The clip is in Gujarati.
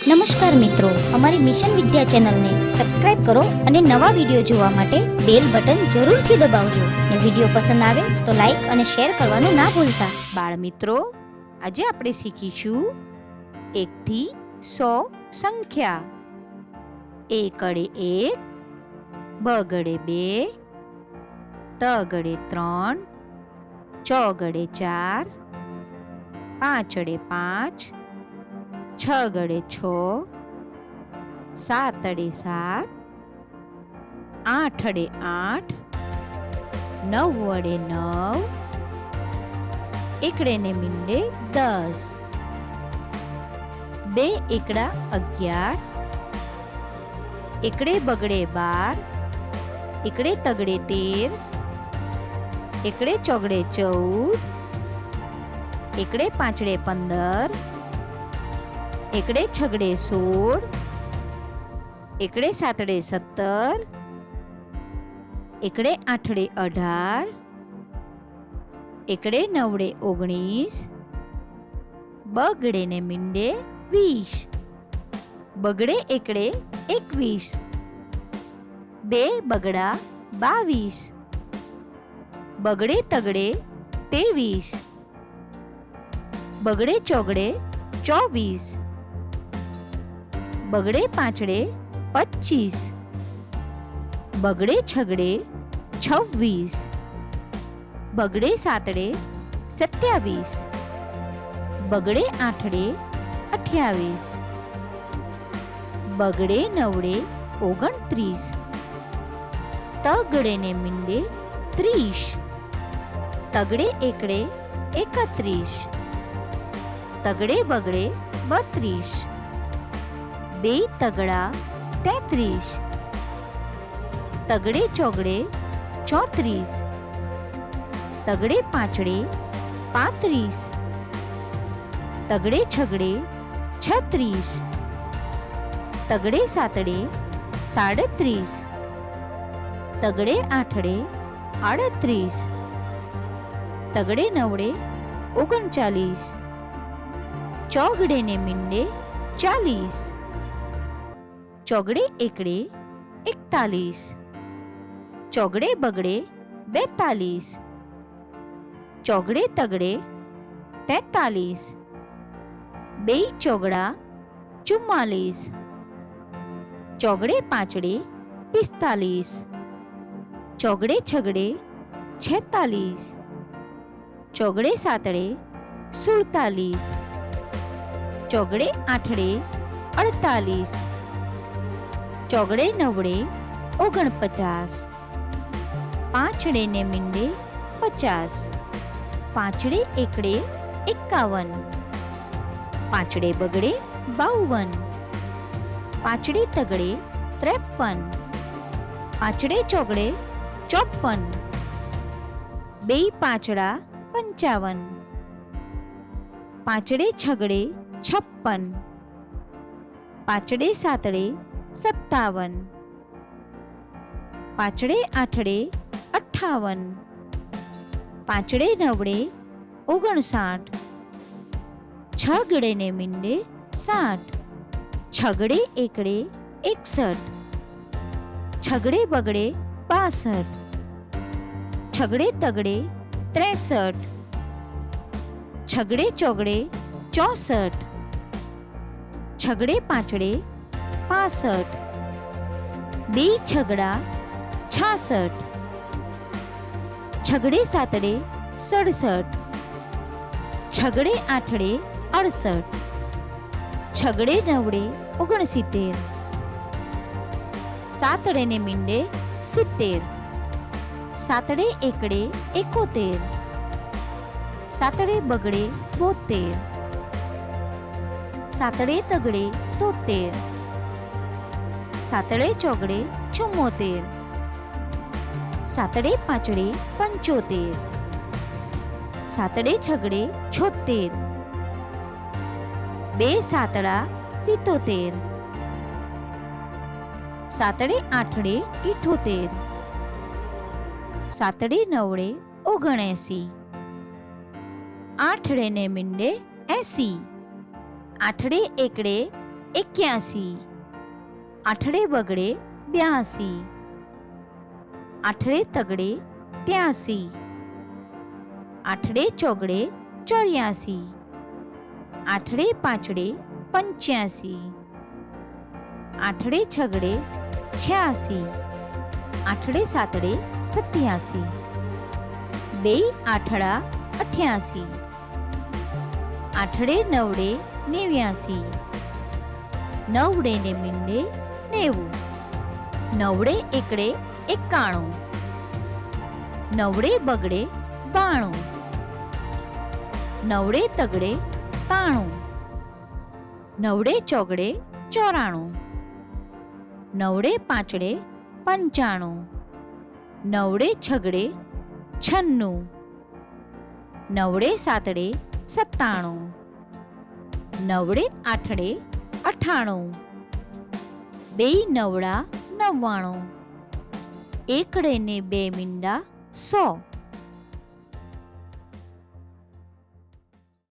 નમસ્કાર મિત્રો, અમારી મિશન વિદ્યા ચેનલને સબસ્ક્રાઇબ કરો અને નવા વિડીયો જોવા માટે બેલ બટન જરૂરથી દબાવજો અને વિડીયો પસંદ આવે તો લાઈક અને શેર કરવાનું ના ભૂલતા. બાળ મિત્રો, આજે આપણે શીખીશું 1 થી 100 સંખ્યા. A ગળે 1, B ગળે 2, T ગળે 3, Ch ગળે 4, 5 ગળે 5, 6 ગળે 6, 7 ગળે 7, 8 ગળે 8, 9 વડે 9, એકડે ને મીંડે 10, 2 એકડા 11, એકડે બગડે 12, એકડે તગડે 13, એકડે ચોગડે 14, એકડે પાંચડે 15, એકડે છગડે 16, એકડે સાતડે 17, એકડે આઠડે 18, એકડે નવડે 19, બગડે ને મીંડે 20, બગડે એકડે 21, 2 બગડા 22, બગડે તગડે 23, બગડે ચોગડે 24, બગડે પાંચડે 25, બગડે છગડે 26, બગડે સાતડે 27, બગડે આઠડે 28, બગડે નવડે 29, તગડે ને મીંડે 30, તગડે એકડે 31, તગડે બગડે 32, 2 તગડા 33, તગડે ચોગડે 34, તગડે પાંચડે 35, તગડે છગડે 36, તગડે સાતડે 37, તગડે આઠડે 38, તગડે નવડે 39, ચોગડે ને મીંડે 40, ચોગડે એકડે 41, ચોગડે બગડે 42, ચોગડે તગડે 43, 2 ચોગડા 44, ચોગડે પાંચડે 45, ચોગડે છગડે 46, ચોગડે સાતડે 47, ચોગડે આઠડે 48, ચોગડે નવડે 49, પાંચડે ને મીંડે 50, પાંચડે એકડે 51, પાંચડે બગડે 52, પાંચડે તગડે 53, પાંચડે ચોગડે 54, 2 પાંચડા 55, પાંચડે છગડે 56, પાંચડે સાતડે 57, પાંચડે આઠડે 58, પાંચડે નવડે 59, છગડે ને મીંડે 60, છગડે એકડે 61, છગડે બગડે 62, છગડે તગડે 63, છગડે ચોગડે 64, છગડે પાંચડે 65, 2 છગડા 66, છગડે સાતડે 67, છગડે આઠડે 68, છગડે નવડે 69, સાતડે ને મીંડે 70, સાતડે એકડે 71, સાતડે બગડે 72, સાતડે તગડે 73, સાતડે ચોગડે 74, સાતડે પાંચડે 75, સાતડે છગડે 76, 2 સાતડા 77, સાતડે આઠડે 78, સાતડે નવડે 79, આઠડે ને મીંડે 80, આઠડે એકડે 81, આઠડે બગડે 82, આઠડે તગડે 83, આઠડે ચોગડે 84, આઠડે પાંચડે 85, આઠડે છગડે 86, આઠડે સાતડે 87, બે આઠડા 88, આઠડે નવડે 89, નવડે ને મીંડે 90, નવડે એકડે 91, નવડે બગડે 92, નવડે તગડે 93, નવડે ચોગડે 94, નવડે પાંચડે 95, નવડે છગડે 96, નવડે સાતડે 97, નવડે આઠડે 98, બે નવડા 99, એકડે ને બે મીંડા 100.